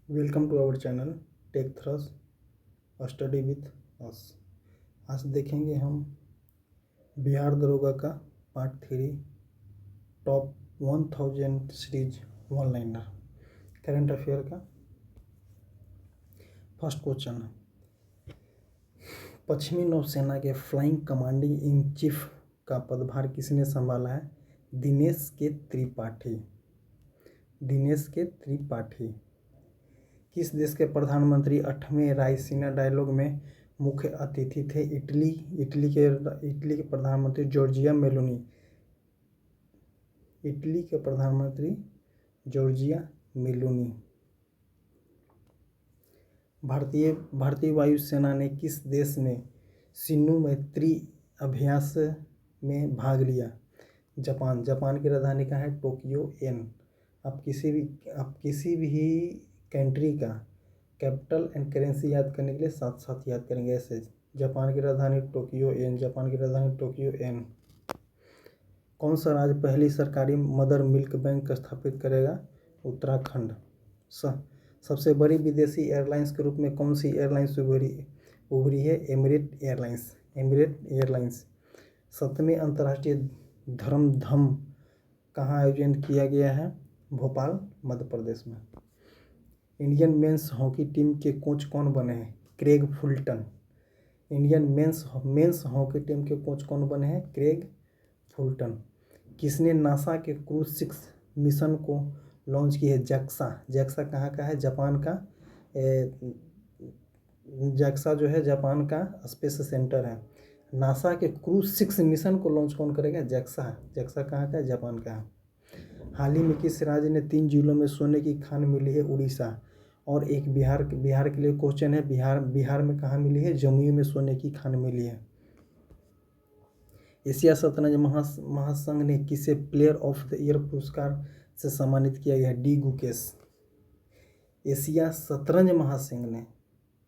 Welcome to our channel tech thrust study with us. आज देखेंगे हम बिहार दरोगा का part 3 top 1000 series one liner current affair का फर्स्ट क्वेश्चन है। पश्चिमी नौसेना के फ्लाइंग कमांडिंग इन चीफ का पदभार किसने संभाला है? दिनेश के त्रिपाठी। किस देश के प्रधानमंत्री 8वें रायसीना डायलॉग में मुख्य अतिथि थे? इटली के प्रधानमंत्री जॉर्जिया मेलोनी। भारतीय वायुसेना ने किस देश में सिन्धु मैत्री अभ्यास में भाग लिया? जापान की राजधानी का है टोक्यो एन। आप किसी भी कंट्री का कैपिटल एंड करेंसी याद करने के लिए साथ साथ याद करेंगे ऐसे। जापान की राजधानी टोक्यो एन। कौन सा राज्य पहली सरकारी मदर मिल्क बैंक स्थापित करेगा? उत्तराखंड। सबसे बड़ी विदेशी एयरलाइंस के रूप में कौन सी एयरलाइंस उभरी है? Emirate airlines. 7वें अंतर्राष्ट्रीय धर्मधम कहाँ आयोजन किया गया है? भोपाल, मध्य प्रदेश में। इंडियन मेंस हॉकी टीम के कोच कौन बने हैं? Craig Fulton. Indian men's hockey team के कोच कौन बने हैं? Craig Fulton. किसने नासा के क्रूज 6 मिशन को लॉन्च की है? जैक्सा कहाँ का है? जापान का। जैक्सा जो है जापान का स्पेस सेंटर है। नासा के क्रूज 6 मिशन को लॉन्च कौन करेगा? जैक्सा कहाँ का है? जापान का है। हाल ही में किस राज्य ने 3 जिलों में सोने की खान मिली है? उड़ीसा। और एक बिहार के लिए क्वेश्चन है, बिहार में कहाँ मिली है? जमुई में सोने की खान मिली है। एशिया शतरंज महासंघ ने किसे प्लेयर ऑफ द ईयर पुरस्कार से सम्मानित किया गया है? डी गुकेश। एशिया शतरंज महासंघ ने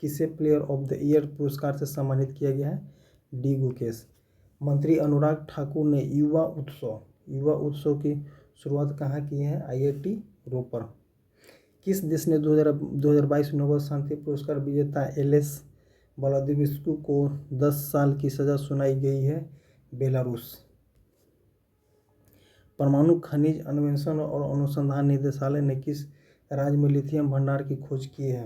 किसे प्लेयर ऑफ द ईयर पुरस्कार से सम्मानित किया गया है? डी गुकेश। मंत्री अनुराग ठाकुर ने युवा उत्सव की शुरुआत कहाँ की है? IIT रोपर। किस देश ने 2022 नोबेल शांति पुरस्कार विजेता LS ब्लादिमिर्स्की को 10 साल की सजा सुनाई गई है? बेलारूस। परमाणु खनिज अन्वेषण और अनुसंधान निदेशालय ने किस राज्य में लिथियम भंडार की खोज की है?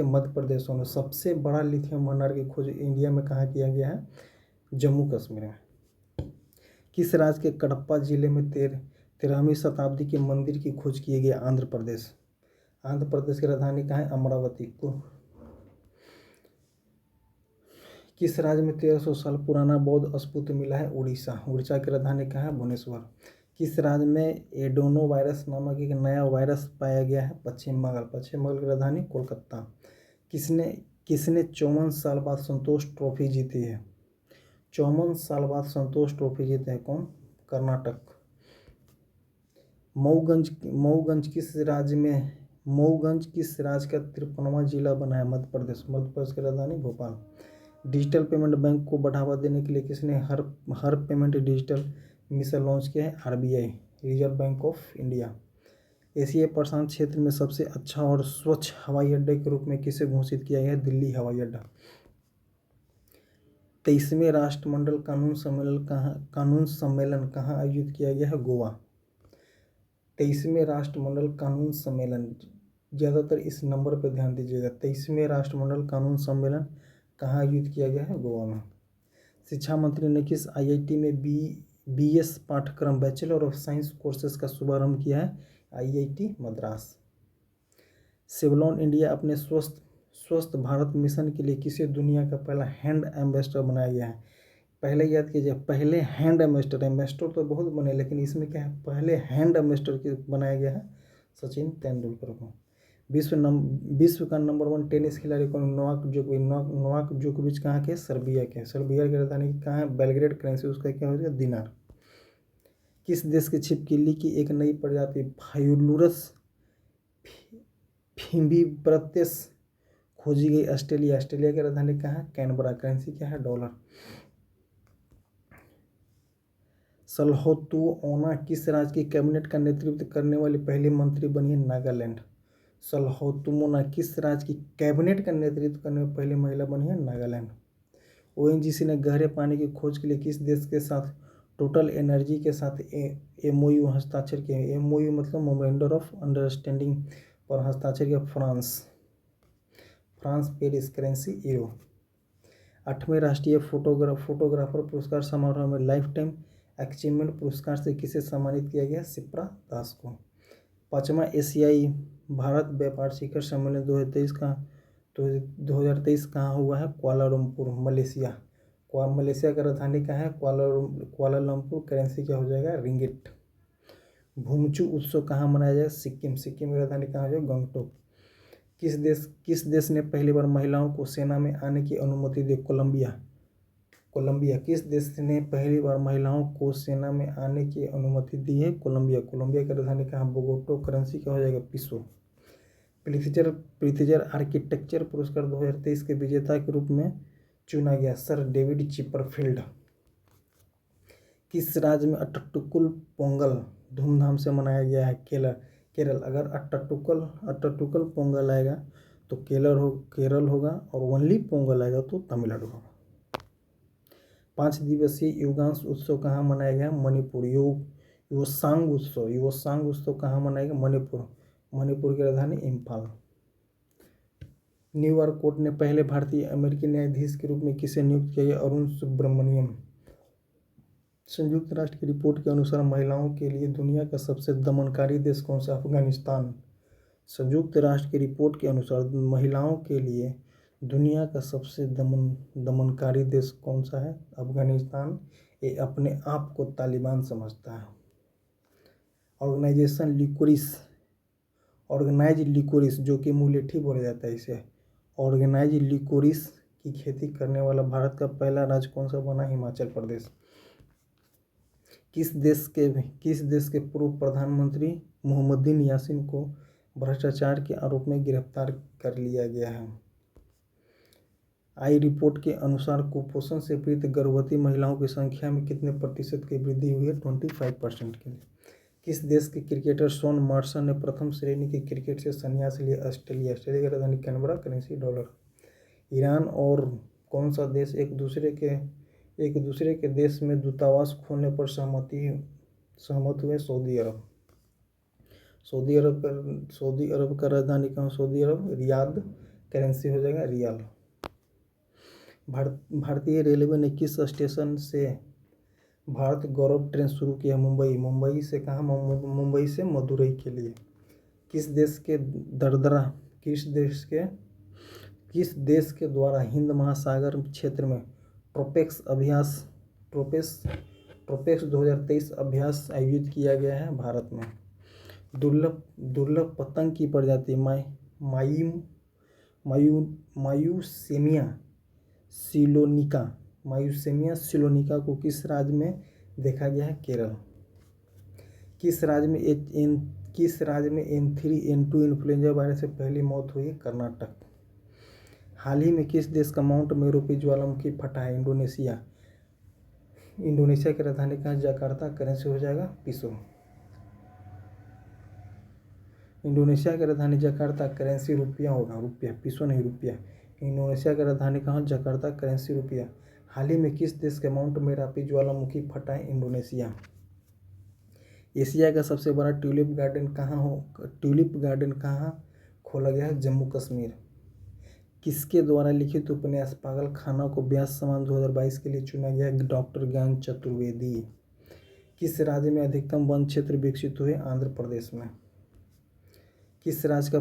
मध्य प्रदेश में। सबसे बड़ा लिथियम भंडार की खोज इंडिया में कहाँ किया गया है? जम्मू कश्मीर में। किस राज्य के कडप्पा जिले में 13वीं शताब्दी के मंदिर की खोज की गई? आंध्र प्रदेश की राजधानी कहाँ है? अमरावती को। किस राज्य में 1300 साल पुराना बौद्ध स्तूप मिला है? उड़ीसा की राजधानी कहाँ है? भुवनेश्वर। किस राज्य में एडोनो वायरस नामक एक नया वायरस पाया गया है? पश्चिम बंगाल की राजधानी कोलकाता। किसने 54 साल बाद संतोष ट्रॉफी जीती है? 54 साल बाद संतोष ट्रॉफी जीते हैं कौन? कर्नाटक। मऊगंज किस राज्य का 53वां जिला बना है? मध्य प्रदेश की राजधानी भोपाल। डिजिटल पेमेंट बैंक को बढ़ावा देने के लिए किसने हर पेमेंट डिजिटल मिशन लॉन्च किया है? RBI, reserve bank of India. Asia प्रशांत क्षेत्र में सबसे अच्छा और स्वच्छ हवाई अड्डे के रूप में किसे घोषित किया गया है? दिल्ली हवाई अड्डा। 23वें राष्ट्रमंडल कानून सम्मेलन कहाँ आयोजित किया गया है? गोवा। 23वें राष्ट्रमंडल कानून सम्मेलन, ज़्यादातर इस नंबर पर ध्यान दीजिएगा। 23वें राष्ट्रमंडल कानून सम्मेलन कहाँ आयोजित किया गया है? गोवा में। शिक्षा मंत्री ने किस IIT में BS पाठ्यक्रम बैचलर ऑफ साइंस कोर्सेज का शुभारंभ किया है? IIT मद्रास। सेवलॉन इंडिया अपने स्वस्थ भारत मिशन के लिए किसे दुनिया का पहला हैंड एम्बेसडर बनाया गया है? पहले याद कीजिए, पहले हैंड एम्बेसडर तो बहुत बने, लेकिन इसमें क्या है? पहले हैंड एम्बेसडर बनाया गया है सचिन तेंदुलकर को। विश्व का नंबर 1 टेनिस खिलाड़ी कौन? नोवाक जोकोविच कहाँ के? सर्बिया की राजधानी कहाँ है? बेलग्रेड। करेंसी उसका क्या हो जाएगा? दिनार। किस देश की छिपकली की एक नई प्रजाति फायुलुरस फिम्बिब्रतेस खोजी गई? ऑस्ट्रेलिया की राजधानी कहाँ है? कैनबरा। करेंसी क्या है? डॉलर। सलहोतुओना किस राज्य की कैबिनेट का नेतृत्व करने वाली पहली मंत्री बनी है? नागालैंड। सलहोतुमोना किस राज्य की कैबिनेट का नेतृत्व करने वाली पहली महिला बनी है? नागालैंड। ओएनजीसी ने गहरे पानी की खोज के लिए किस देश के साथ टोटल एनर्जी के साथ एमओयू हस्ताक्षर किए? एमओयू मतलब मेमोरेंडम ऑफ अंडरस्टैंडिंग पर हस्ताक्षर किया? फ्रांस। Paris currency euro. 8वें राष्ट्रीय फोटोग्राफर पुरस्कार समारोह में लाइफ टाइम अचीवमेंट पुरस्कार से किसे सम्मानित किया गया? शिप्रा दास को। 5वां एशियाई भारत व्यापार शिखर सम्मेलन 2023 कहाँ हुआ है? Kuala Lumpur, Malaysia. मलेशिया का राजधानी कहाँ है? कुआलालंपुर। करेंसी क्या हो जाएगा? रिंगिट। भूमचू उत्सव कहाँ मनाया जाएगा? सिक्किम की राजधानी कहाँ हो जाएगा? गंगटोक। किस देश ने पहली बार महिलाओं को सेना में आने की अनुमति दी? कोलंबिया। किस देश ने पहली बार महिलाओं को सेना में आने की अनुमति दी है? कोलंबिया की राजधानी कहाँ? बोगोटा। करेंसी क्या हो जाएगा? पीसो। प्रित्जर आर्किटेक्चर पुरस्कार 2023 के विजेता के रूप में चुना गया? Sir David Chipperfield. किस राज्य में अट्टुक्कल पोंगल धूमधाम से मनाया गया है? केरल। अगर अट्टुक्कल पोंगल आएगा तो केरल होगा, और ओनली पोंगल आएगा तो तमिलनाडु होगा। 5 दिवसीय युगांश उत्सव कहाँ मनाया गया? मणिपुर। युवसांग उत्सव कहाँ मनाया गया? मणिपुर की राजधानी इम्फाल। न्यूयॉर्क कोर्ट ने पहले भारतीय अमेरिकी न्यायाधीश के रूप में किसे नियुक्त किया? अरुण सुब्रमण्यम। संयुक्त राष्ट्र की रिपोर्ट के अनुसार महिलाओं के लिए दुनिया का सबसे दमनकारी देश कौन सा? अफगानिस्तान। संयुक्त राष्ट्र की रिपोर्ट के अनुसार महिलाओं के लिए दुनिया का सबसे दमनकारी देश कौन सा है? अफगानिस्तान। ये अपने आप को तालिबान समझता है। ऑर्गेनाइज लिकोरिस जो कि मुलेठी बोला जाता है इसे, ऑर्गेनाइज लिकोरिस की खेती करने वाला भारत का पहला राज्य कौन सा बना? हिमाचल प्रदेश। किस देश के पूर्व प्रधानमंत्री मोहम्मदीन यासीन को भ्रष्टाचार के आरोप में गिरफ्तार कर लिया गया है? आई रिपोर्ट के अनुसार कुपोषण से पीड़ित गर्भवती महिलाओं की संख्या में कितने प्रतिशत की वृद्धि हुई है? 25% के लिए। किस देश के क्रिकेटर शॉन मार्शन ने प्रथम श्रेणी के क्रिकेट से संन्यास लिया? ऑस्ट्रेलिया की राजधानी कैनबरा। Currency dollar. ईरान और कौन सा देश एक दूसरे के देश में दूतावास खोलने पर सहमत हुए? सऊदी अरब का राजधानी कहाँ? सऊदी अरब। रियाद। करेंसी हो जाएगा रियाल। भारतीय रेलवे ने किस स्टेशन से भारत गौरव ट्रेन शुरू किया? मुंबई से कहाँ? मुंबई से मदुरई के लिए। किस देश के द्वारा हिंद महासागर क्षेत्र में ट्रोपेक्स 2023 अभ्यास आयोजित किया गया है? भारत में। दुर्लभ पतंग की प्रजाति मायूसेमिया सिलोनिका को किस राज्य में देखा गया है? केरल। किस राज्य में N3N2 इन्फ्लुएंजा वायरस से पहली मौत हुई? कर्नाटक। हाल ही में किस देश का माउंट मेरू ज्वालामुखी फटा है? इंडोनेशिया की राजधानी कहाँ? जकार्ता। करेंसी हो जाएगा पीसो। इंडोनेशिया की राजधानी जकार्ता। करेंसी रुपया होगा, रुपया, पीसो नहीं, रुपया। इंडोनेशिया की राजधानी कहाँ? जकार्ता। करेंसी रुपया। हाल ही में किस देश के माउंट मेरापी ज्वालामुखी फटा है? इंडोनेशिया। एशिया का सबसे बड़ा ट्यूलिप गार्डन कहाँ खोला गया है? जम्मू कश्मीर। किसके द्वारा लिखित उपन्यास पागल खाना को व्यास सम्मान 2022 के लिए चुना गया है? डॉक्टर ज्ञान चतुर्वेदी। किस राज्य में अधिकतम वन क्षेत्र विकसित हुए? आंध्र प्रदेश में। किस राज्य का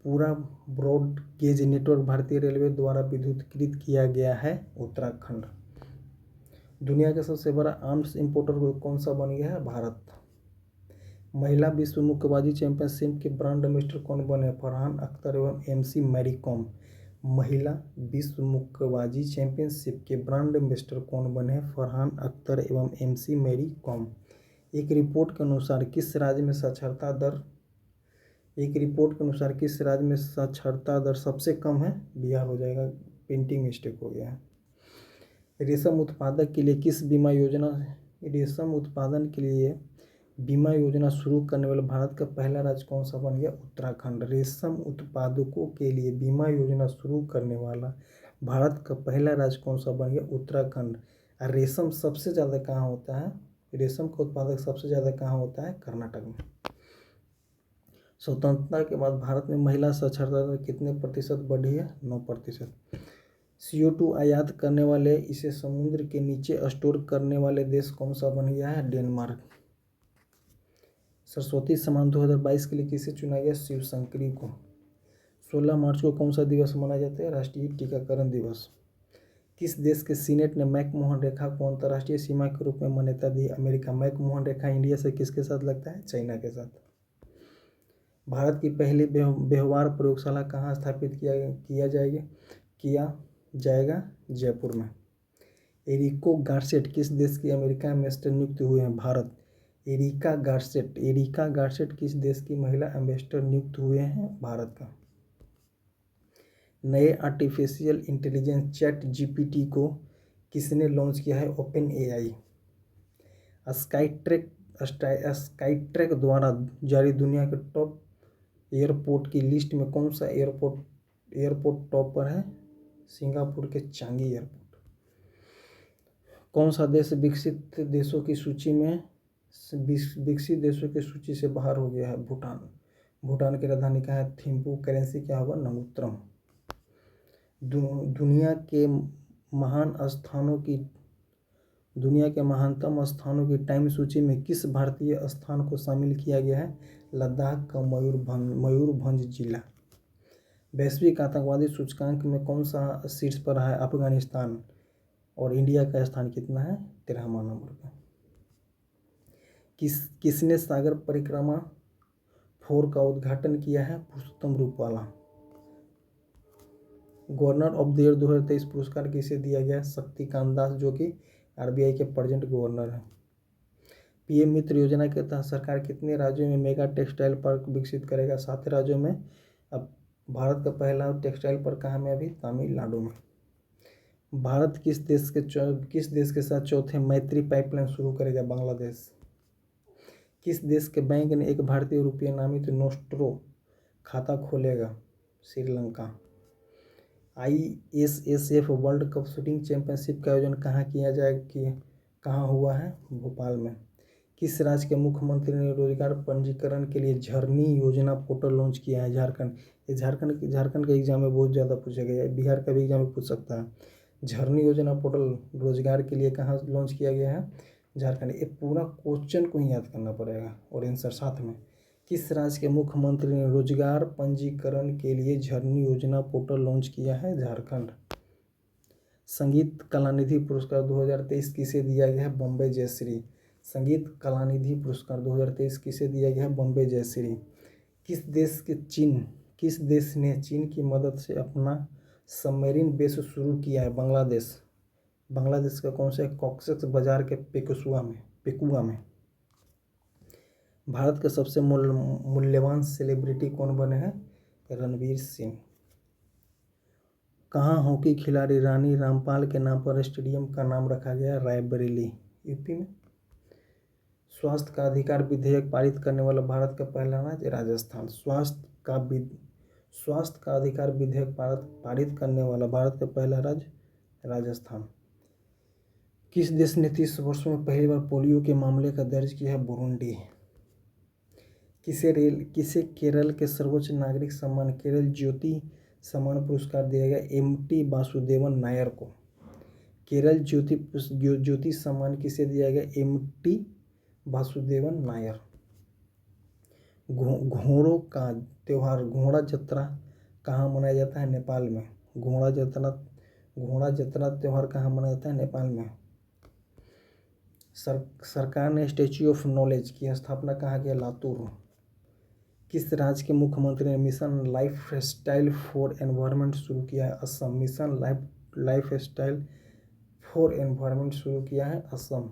पूरा ब्रॉड गेज नेटवर्क भारतीय रेलवे द्वारा विद्युतीकृत किया गया है? उत्तराखंड। दुनिया का सबसे बड़ा आर्म्स इंपोर्टर कौन सा बन गया है? भारत। महिला विश्व मुक्केबाजी चैंपियनशिप के ब्रांड एम्बेसडर कौन बने? फरहान अख्तर एवं MC मैरी कॉम। महिला विश्व मुक्केबाजी चैंपियनशिप के ब्रांड एम्बेसडर कौन बने? फरहान अख्तर एवं MC मैरी कॉम। एक रिपोर्ट के अनुसार किस राज्य में साक्षरता दर सबसे कम है? बिहार हो जाएगा, प्रिंटिंग मिस्टेक हो गया है। रेशम उत्पादक के लिए किस बीमा योजना रेशम उत्पादन के लिए बीमा योजना शुरू करने वाला भारत का पहला राज्य कौन सा बन गया? उत्तराखंड। रेशम उत्पादकों के लिए बीमा योजना शुरू करने वाला भारत का पहला राज्य कौन सा बन गया? उत्तराखंड। और रेशम सबसे ज़्यादा कहाँ होता है? रेशम का उत्पादक सबसे ज़्यादा कहाँ होता है? कर्नाटक में। स्वतंत्रता के बाद भारत में महिला साक्षरता दर कितने प्रतिशत बढ़ी है? 9%। CO2 आयात करने वाले, इसे समुद्र के नीचे स्टोर करने वाले देश कौन सा बन गया है? डेनमार्क। सरस्वती सम्मान 2022 के लिए किसे चुना गया? शिवशंकरी को। 16 मार्च को कौन सा दिवस मनाया जाता है? राष्ट्रीय टीकाकरण दिवस। किस देश के सीनेट ने मैकमोहन रेखा को अंतर्राष्ट्रीय सीमा के रूप में मान्यता दी? अमेरिका। मैकमोहन रेखा इंडिया से किसके साथ लगता है? चाइना के साथ। भारत की पहली व्यवहार प्रयोगशाला कहाँ स्थापित किया जाएगा? जयपुर में। एरिको गार्सेट किस देश की अमेरिका एम्बेसडर नियुक्त हुए हैं? भारत। एरिका गार्सेट किस देश की महिला एम्बेसडर नियुक्त हुए हैं? भारत का। नए आर्टिफिशियल इंटेलिजेंस ChatGPT को किसने लॉन्च किया है? OpenAI। स्काईट्रैक द्वारा जारी दुनिया के टॉप एयरपोर्ट की लिस्ट में कौन सा एयरपोर्ट टॉप पर है? सिंगापुर के चांगी एयरपोर्ट। कौन सा देश विकसित देशों की सूची से बाहर हो गया है? भूटान। भूटान की राजधानी कहाँ है? थिम्पू। करेंसी क्या होगा? नंगुत्रम। दुनिया के महानतम स्थानों की टाइम सूची में किस भारतीय स्थान को शामिल किया गया है? लद्दाख का मयूरभंज जिला। वैश्विक आतंकवादी सूचकांक में कौन सा शीर्ष पर है? अफगानिस्तान। और इंडिया का स्थान कितना है? 13वां नंबर पर। किसने सागर परिक्रमा 4 का उद्घाटन किया है? Purushottam Rupala. Governor of the year 2023 पुरस्कार किसे दिया गया? शक्तिकांत दास, जो कि RBI के प्रेजेंट गवर्नर हैं। PM मित्र योजना के तहत सरकार कितने राज्यों में मेगा टेक्सटाइल पार्क विकसित करेगा? 7 राज्यों में। अब भारत का पहला टेक्सटाइल पार्क कहाँ में? अभी तमिलनाडु में। भारत किस देश के साथ चौथे मैत्री पाइपलाइन शुरू करेगा? बांग्लादेश। किस देश के बैंक ने एक भारतीय रुपये नामित नोस्ट्रो खाता खोलेगा? Sri Lanka. ISSF world cup shooting championship का आयोजन कहाँ हुआ है? भोपाल में। किस राज्य के मुख्यमंत्री ने रोजगार पंजीकरण के लिए झरनी योजना पोर्टल लॉन्च किया है? झारखंड। ये झारखंड के एग्जाम में बहुत ज़्यादा पूछा गया है, बिहार का भी एग्जाम में पूछ सकता है। झरनी योजना पोर्टल रोजगार के लिए कहाँ लॉन्च किया गया है? झारखंड। ये पूरा क्वेश्चन को ही याद करना पड़ेगा और आंसर साथ में। किस राज्य के मुख्यमंत्री ने रोजगार पंजीकरण के लिए झरनी योजना पोर्टल लॉन्च किया है? झारखंड। संगीत कलानिधि पुरस्कार 2023 किसे दिया गया है? बॉम्बे जयश्री। संगीत कलानिधि पुरस्कार 2023 किसे दिया गया है? बॉम्बे जयश्री। किस देश ने चीन की मदद से अपना सबमरीन बेस शुरू किया है? बांग्लादेश। बांग्लादेश का कौन सा? कॉक्सस बाजार के पेकुआ में। भारत के सबसे मूल्यवान सेलिब्रिटी कौन बने हैं? रणवीर सिंह। कहाँ हॉकी खिलाड़ी रानी रामपाल के नाम पर स्टेडियम का नाम रखा गया? रायबरेली, यूपी में। स्वास्थ्य का अधिकार विधेयक पारित करने वाला भारत का पहला राज्य? राजस्थान। स्वास्थ्य का अधिकार विधेयक पारित करने वाला भारत का पहला राज्य? राजस्थान। किस देश ने 30 वर्षों में पहली बार पोलियो के मामले का दर्ज किया है? बुरुंडी। किसे केरल के सर्वोच्च नागरिक सम्मान केरल ज्योति सम्मान पुरस्कार दिया गया? MT वासुदेवन नायर को। केरल ज्योति सम्मान किसे दिया गया? MT वासुदेवन नायर। घोड़ों का त्यौहार घोड़ा जत्रा कहाँ मनाया जाता है? नेपाल में। घोड़ा जत्रा त्यौहार कहाँ मनाया जाता है? नेपाल में। सरकार ने स्टैच्यू ऑफ नॉलेज की स्थापना कहाँ की? लातूर। किस राज्य के मुख्यमंत्री ने मिशन लाइफस्टाइल फॉर एनवायरनमेंट शुरू किया है? Assam. Mission lifestyle for environment शुरू किया है? असम।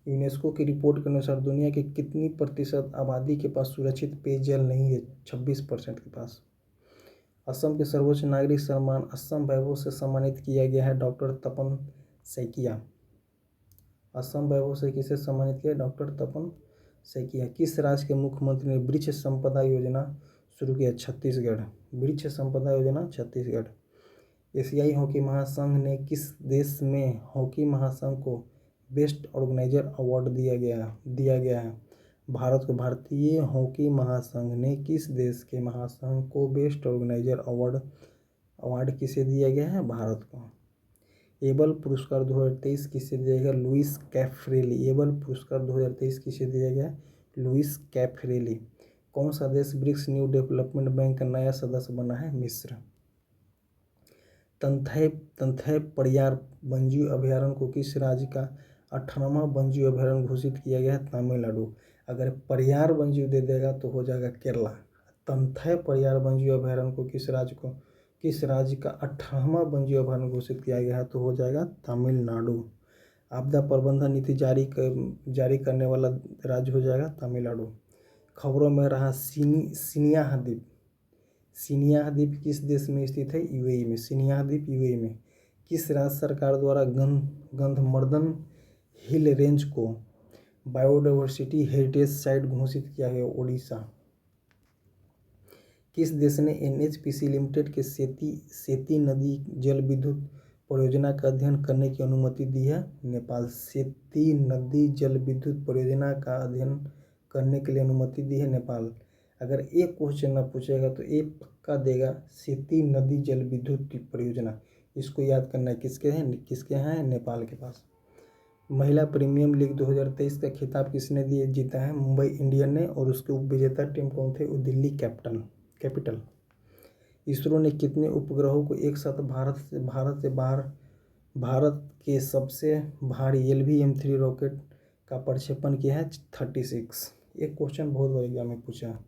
यूनेस्को की रिपोर्ट के अनुसार दुनिया के कितनी प्रतिशत आबादी के पास सुरक्षित पेयजल नहीं है? 26% के पास। असम के सर्वोच्च नागरिक सम्मान असम वैभव से सम्मानित किया गया है डॉक्टर तपन सैकिया। असम वैभव से किसे सम्मानित किया? डॉक्टर तपन से किया। किस राज्य के मुख्यमंत्री ने वृक्ष संपदा योजना शुरू किया? छत्तीसगढ़। वृक्ष संपदा योजना छत्तीसगढ़। एशियाई हॉकी महासंघ ने किस देश में हॉकी महासंघ को बेस्ट ऑर्गेनाइजर अवार्ड दिया गया है? भारत को। भारतीय हॉकी महासंघ ने किस देश के महासंघ को बेस्ट ऑर्गेनाइजर अवार्ड किसे दिया गया है? भारत को। एबल पुरस्कार 2023 किसे दिया गया? Luis Caffarelli. एबल पुरस्कार 2023 किसे दिया गया? Luis Caffarelli. कौन सा देश ब्रिक्स न्यू डेवलपमेंट बैंक का नया सदस्य बना है? मिस्र। तंथै परियार वन्यजीव अभयारण्य को किस राज्य का 18वां वन्यजीव अभयारण्य घोषित किया गया है? तमिलनाडु। अगर परियार वन्यजीव दे देगा तो हो जाएगा केरला। तंथै परियार वन्यजीव अभयारण्य को किस राज्य का 18वां वन्यजीव अभयारण्य घोषित किया गया है? तो हो जाएगा तमिलनाडु। आपदा प्रबंधन नीति जारी करने वाला राज्य हो जाएगा तमिलनाडु। खबरों में रहा सिनियाह द्वीप। सिनियाह द्वीप किस देश में स्थित है? यूएई में। सिनियाह द्वीप यूएई में। किस राज्य सरकार द्वारा गंधमर्दन हिल रेंज को बायोडायवर्सिटी हेरिटेज साइट घोषित किया गया? ओडिशा। किस देश ने एनएचपीसी लिमिटेड के सेती नदी जल विद्युत परियोजना का अध्ययन करने की अनुमति दी है? नेपाल। सेती नदी जल विद्युत परियोजना का अध्ययन करने के लिए अनुमति दी है नेपाल। अगर एक क्वेश्चन ना पूछेगा तो एक पक्का देगा सेती नदी जल विद्युत परियोजना। इसको याद करना है। किसके हैं? नेपाल के पास। महिला प्रीमियम लीग 2023 का खिताब किसने जीता है? मुंबई इंडियन ने। और उसके उपविजेता टीम कौन थे? दिल्ली कैपिटल। इसरो ने कितने उपग्रहों को एक साथ भारत के सबसे भारी LVM-3 रॉकेट का प्रक्षेपण किया है? 36। एक क्वेश्चन बहुत बार एग्जाम में पूछा।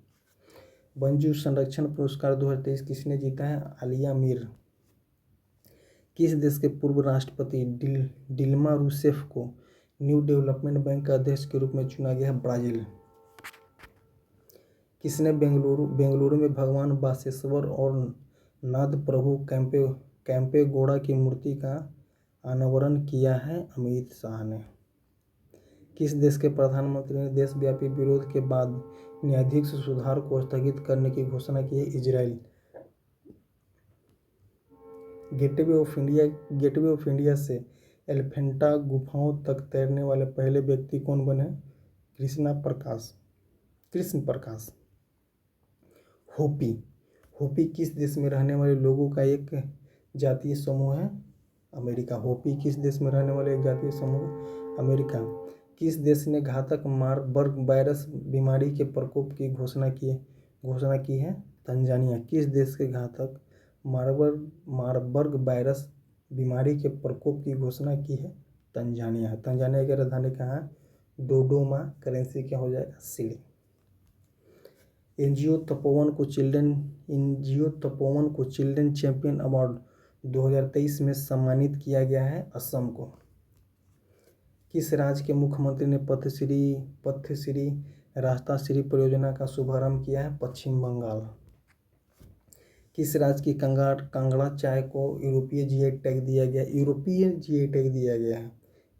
वन्यजीव संरक्षण पुरस्कार 2023 किसने जीता है? आलिया मीर। किस देश के पूर्व राष्ट्रपति डिल्मा रूसेफ को न्यू डेवलपमेंट बैंक का अध्यक्ष के रूप में चुना गया है? ब्राजील। किसने बेंगलुरु में भगवान बासवेश्वर और नाद प्रभु कैंपेगौड़ा की मूर्ति का अनावरण किया है? अमित शाह ने। किस देश के प्रधानमंत्री ने देशव्यापी विरोध के बाद न्यायाधीश सुधार को स्थगित करने की घोषणा की है? इजराइल। गेटवे ऑफ इंडिया से एलिफेंटा गुफाओं तक तैरने वाले पहले व्यक्ति कौन बने? कृष्ण प्रकाश। होपी किस देश में रहने वाले लोगों का एक जातीय समूह है? अमेरिका। होपी किस देश में रहने वाले एक जातीय समूह? अमेरिका। किस देश ने घातक मारबर्ग वायरस बीमारी के प्रकोप की घोषणा की है? तंजानिया। किस देश के घातक मारबर्ग वायरस बीमारी के प्रकोप की घोषणा की है? तंजानिया। तंजानिया की राजधानी कहाँ है? डोडोमा। करेंसी क्या हो जाएगा? सिली। एनजीओ तपोवन को चिल्ड्रन चैंपियन अवार्ड 2023 में सम्मानित किया गया है? असम को। किस राज्य के मुख्यमंत्री ने पथश्री रास्ताश्री परियोजना का शुभारंभ किया है? पश्चिम बंगाल। किस राज्य की कांगड़ा चाय को यूरोपीय जीआई टैग दिया गया है?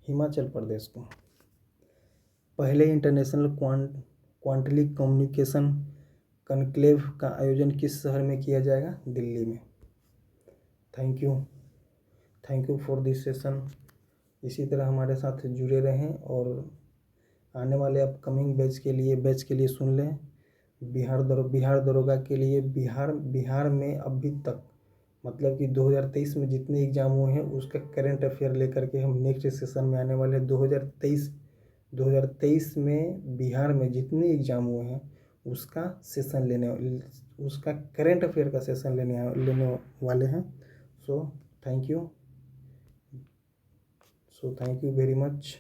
हिमाचल प्रदेश को। पहले इंटरनेशनल क्वांटली कम्युनिकेशन कॉन्क्लेव का आयोजन किस शहर में किया जाएगा? दिल्ली में। Thank you for this session. इसी तरह हमारे साथ जुड़े रहें और आने वाले अपकमिंग बैच के लिए सुन लें। बिहार दरोगा के लिए बिहार में अभी तक मतलब कि 2023 में जितने एग्जाम हुए हैं उसका करंट अफेयर लेकर के हम नेक्स्ट सेशन में आने वाले हैं। 2023 में बिहार में जितने एग्जाम हुए हैं उसका करंट अफेयर का सेशन लेने वाले हैं। So thank you very much.